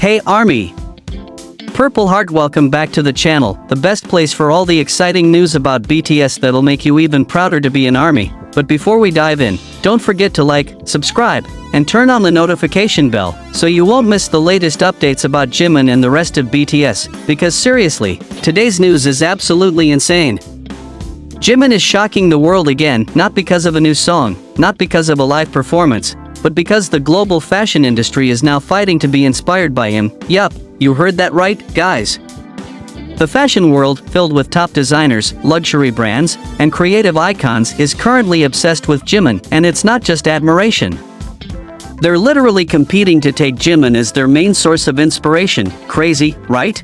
Hey Army! Purple Heart, welcome back to the channel, the best place for all the exciting news about BTS that'll make you even prouder to be an ARMY. But before we dive in, don't forget to like, subscribe, and turn on the notification bell, so you won't miss the latest updates about Jimin and the rest of BTS, because seriously, today's news is absolutely insane. Jimin is shocking the world again, not because of a new song, not because of a live performance, but because the global fashion industry is now fighting to be inspired by him. Yup, you heard that right, guys. The fashion world, filled with top designers, luxury brands, and creative icons, is currently obsessed with Jimin, and it's not just admiration. They're literally competing to take Jimin as their main source of inspiration. Crazy, right?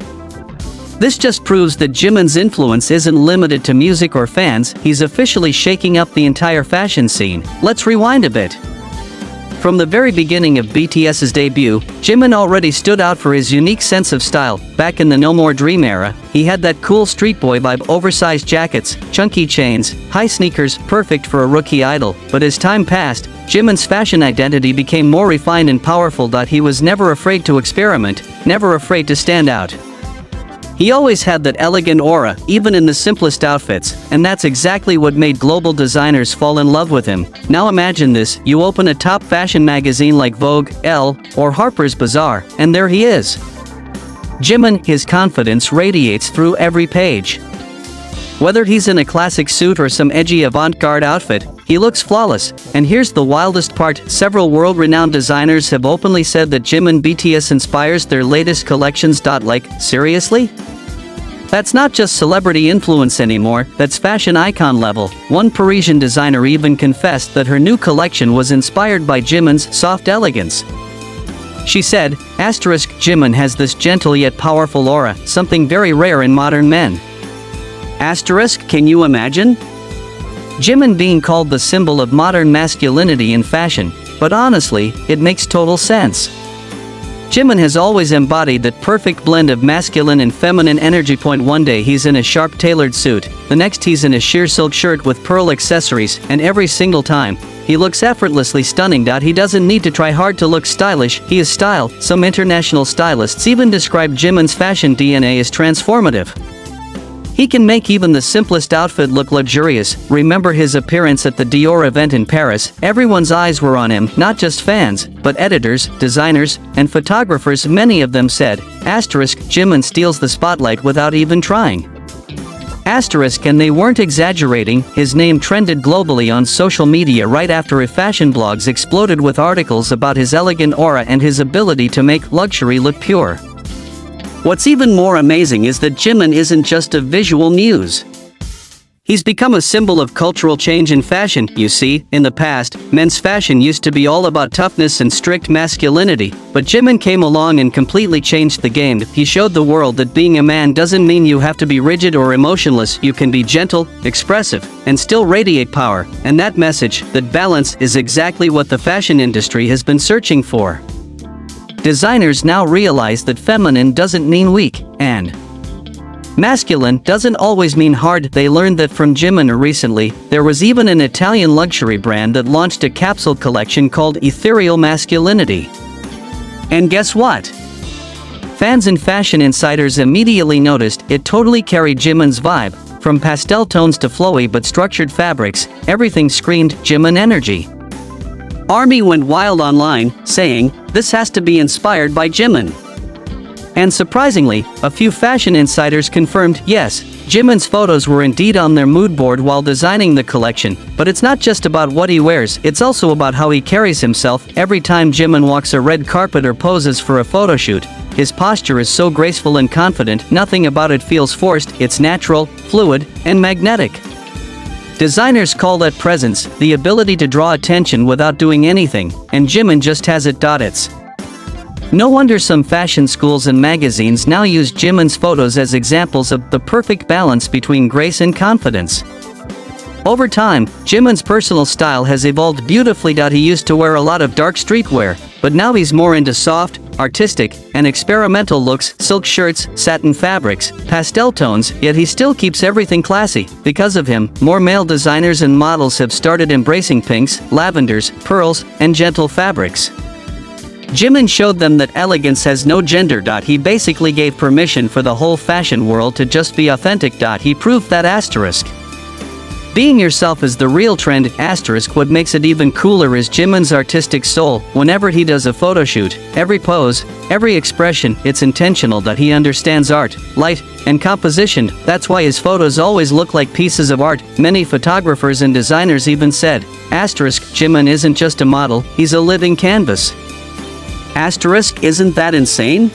This just proves that Jimin's influence isn't limited to music or fans, he's officially shaking up the entire fashion scene. Let's rewind a bit. From the very beginning of BTS's debut, Jimin already stood out for his unique sense of style. Back in the No More Dream era, he had that cool street boy vibe, oversized jackets, chunky chains, high sneakers, perfect for a rookie idol. But as time passed, Jimin's fashion identity became more refined and powerful. He was never afraid to experiment, never afraid to stand out. He always had that elegant aura, even in the simplest outfits, and that's exactly what made global designers fall in love with him. Now imagine this, you open a top fashion magazine like Vogue, Elle, or Harper's Bazaar, and there he is. Jimin, his confidence radiates through every page. Whether he's in a classic suit or some edgy avant-garde outfit, he looks flawless. And here's the wildest part, several world-renowned designers have openly said that Jimin BTS inspires their latest collections. Like, seriously? That's not just celebrity influence anymore, that's fashion icon level. One Parisian designer even confessed that her new collection was inspired by Jimin's soft elegance. She said, Jimin has this gentle yet powerful aura, something very rare in modern men. Can you imagine? Jimin being called the symbol of modern masculinity in fashion, but honestly, it makes total sense. Jimin has always embodied that perfect blend of masculine and feminine energy. One day he's in a sharp tailored suit, the next he's in a sheer silk shirt with pearl accessories, and every single time, he looks effortlessly stunning. He doesn't need to try hard to look stylish, he is style. Some international stylists even describe Jimin's fashion DNA as transformative. He can make even the simplest outfit look luxurious. Remember his appearance at the Dior event in Paris? Everyone's eyes were on him, not just fans, but editors, designers, and photographers. Many of them said, Jimin steals the spotlight without even trying. And they weren't exaggerating, his name trended globally on social media right after fashion blogs exploded with articles about his elegant aura and his ability to make luxury look pure. What's even more amazing is that Jimin isn't just a visual muse. He's become a symbol of cultural change in fashion. You see, in the past, men's fashion used to be all about toughness and strict masculinity, but Jimin came along and completely changed the game. He showed the world that being a man doesn't mean you have to be rigid or emotionless. You can be gentle, expressive, and still radiate power. And that message, that balance, is exactly what the fashion industry has been searching for. Designers now realize that feminine doesn't mean weak, and masculine doesn't always mean hard. They learned that from Jimin recently. There was even an Italian luxury brand that launched a capsule collection called Ethereal Masculinity. And guess what? Fans and fashion insiders immediately noticed it totally carried Jimin's vibe. From pastel tones to flowy but structured fabrics, everything screamed Jimin energy. ARMY went wild online, saying, this has to be inspired by Jimin. And surprisingly, a few fashion insiders confirmed, yes, Jimin's photos were indeed on their mood board while designing the collection. But it's not just about what he wears, it's also about how he carries himself. Every time Jimin walks a red carpet or poses for a photoshoot, his posture is so graceful and confident, nothing about it feels forced, it's natural, fluid, and magnetic. Designers call that presence, the ability to draw attention without doing anything, and Jimin just has it. It's no wonder some fashion schools and magazines now use Jimin's photos as examples of the perfect balance between grace and confidence. Over time, Jimin's personal style has evolved beautifully. He used to wear a lot of dark streetwear, but now he's more into soft, artistic, and experimental looks, silk shirts, satin fabrics, pastel tones, yet he still keeps everything classy. Because of him, more male designers and models have started embracing pinks, lavenders, pearls, and gentle fabrics. Jimin showed them that elegance has no gender. He basically gave permission for the whole fashion world to just be authentic. He proved that asterisk. Being yourself is the real trend. Asterisk. What makes it even cooler is Jimin's artistic soul. Whenever he does a photo shoot, every pose, every expression, it's intentional. That he understands art, light, and composition. That's why his photos always look like pieces of art. Many photographers and designers even said, asterisk, Jimin isn't just a model, he's a living canvas. Asterisk, isn't that insane?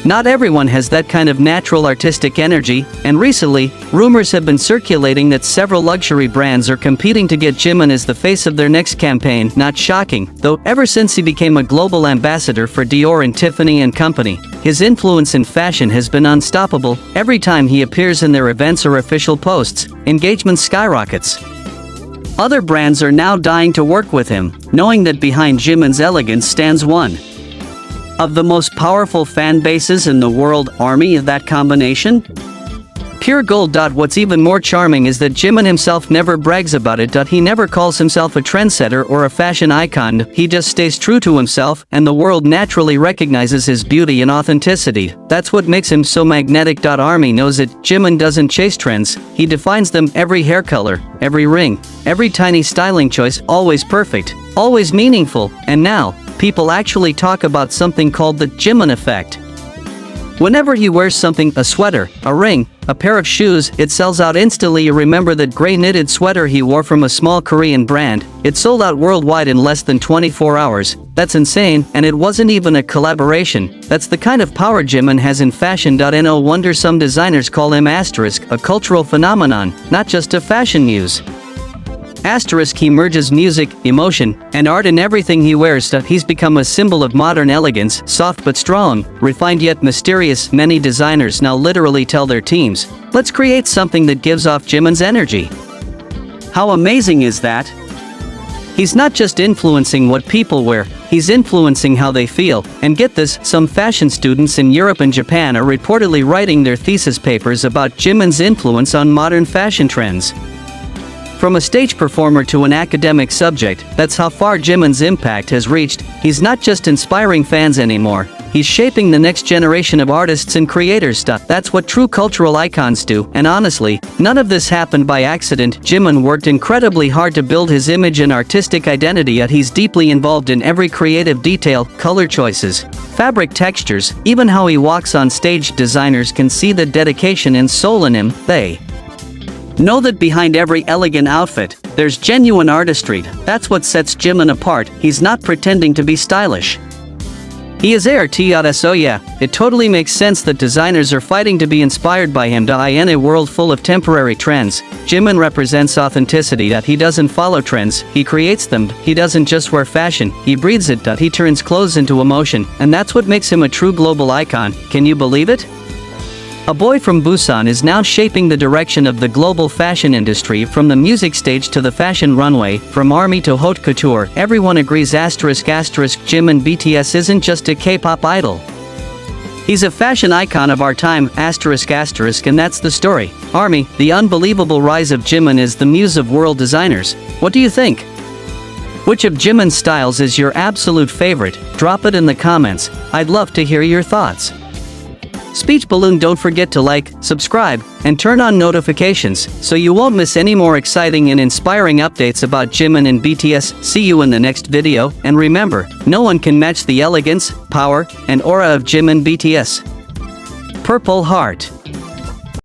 Not everyone has that kind of natural artistic energy, and recently, rumors have been circulating that several luxury brands are competing to get Jimin as the face of their next campaign. Not shocking, though. Ever since he became a global ambassador for Dior and Tiffany & Company, his influence in fashion has been unstoppable. Every time he appears in their events or official posts, engagement skyrockets. Other brands are now dying to work with him, knowing that behind Jimin's elegance stands one of the most powerful fan bases in the world. ARMY. That combination? Pure gold. What's even more charming is that Jimin himself never brags about it. He never calls himself a trendsetter or a fashion icon. He just stays true to himself, and the world naturally recognizes his beauty and authenticity. That's what makes him so magnetic. ARMY knows it. Jimin doesn't chase trends, he defines them. Every hair color, every ring, every tiny styling choice, always perfect, always meaningful. And now, people actually talk about something called the Jimin effect. Whenever he wears something, a sweater, a ring, a pair of shoes, it sells out instantly. You remember that gray knitted sweater he wore from a small Korean brand? It sold out worldwide in less than 24 hours. That's insane, and it wasn't even a collaboration. That's the kind of power Jimin has in fashion. No wonder some designers call him asterisk, a cultural phenomenon, not just a fashion muse. Asterisk. He merges music, emotion, and art in everything he wears. He's become a symbol of modern elegance, soft but strong, refined yet mysterious. Many designers now literally tell their teams, let's create something that gives off Jimin's energy. How amazing is that? He's not just influencing what people wear, he's influencing how they feel. And get this, some fashion students in Europe and Japan are reportedly writing their thesis papers about Jimin's influence on modern fashion trends. From a stage performer to an academic subject, that's how far Jimin's impact has reached. He's not just inspiring fans anymore, he's shaping the next generation of artists and creators. That's what true cultural icons do, and honestly, none of this happened by accident. Jimin worked incredibly hard to build his image and artistic identity, yet he's deeply involved in every creative detail, color choices, fabric textures, even how he walks on stage. Designers can see the dedication and soul in him. They know that behind every elegant outfit, there's genuine artistry. That's what sets Jimin apart. He's not pretending to be stylish. He is artist. So yeah, it totally makes sense that designers are fighting to be inspired by him. In a world full of temporary trends, Jimin represents authenticity. He doesn't follow trends, he creates them. He doesn't just wear fashion, he breathes it. He turns clothes into emotion, and that's what makes him a true global icon. Can you believe it? A boy from Busan is now shaping the direction of the global fashion industry, from the music stage to the fashion runway, from ARMY to haute couture. Everyone agrees asterisk. Jimin BTS isn't just a K-pop idol. He's a fashion icon of our time, asterisk, and that's the story. ARMY, the unbelievable rise of Jimin as the muse of world designers. What do you think? Which of Jimin's styles is your absolute favorite? Drop it in the comments, I'd love to hear your thoughts. Speech balloon. Don't forget to like, subscribe, and turn on notifications so you won't miss any more exciting and inspiring updates about Jimin and BTS. See you in the next video, and remember, no one can match the elegance, power, and aura of Jimin BTS. Purple Heart.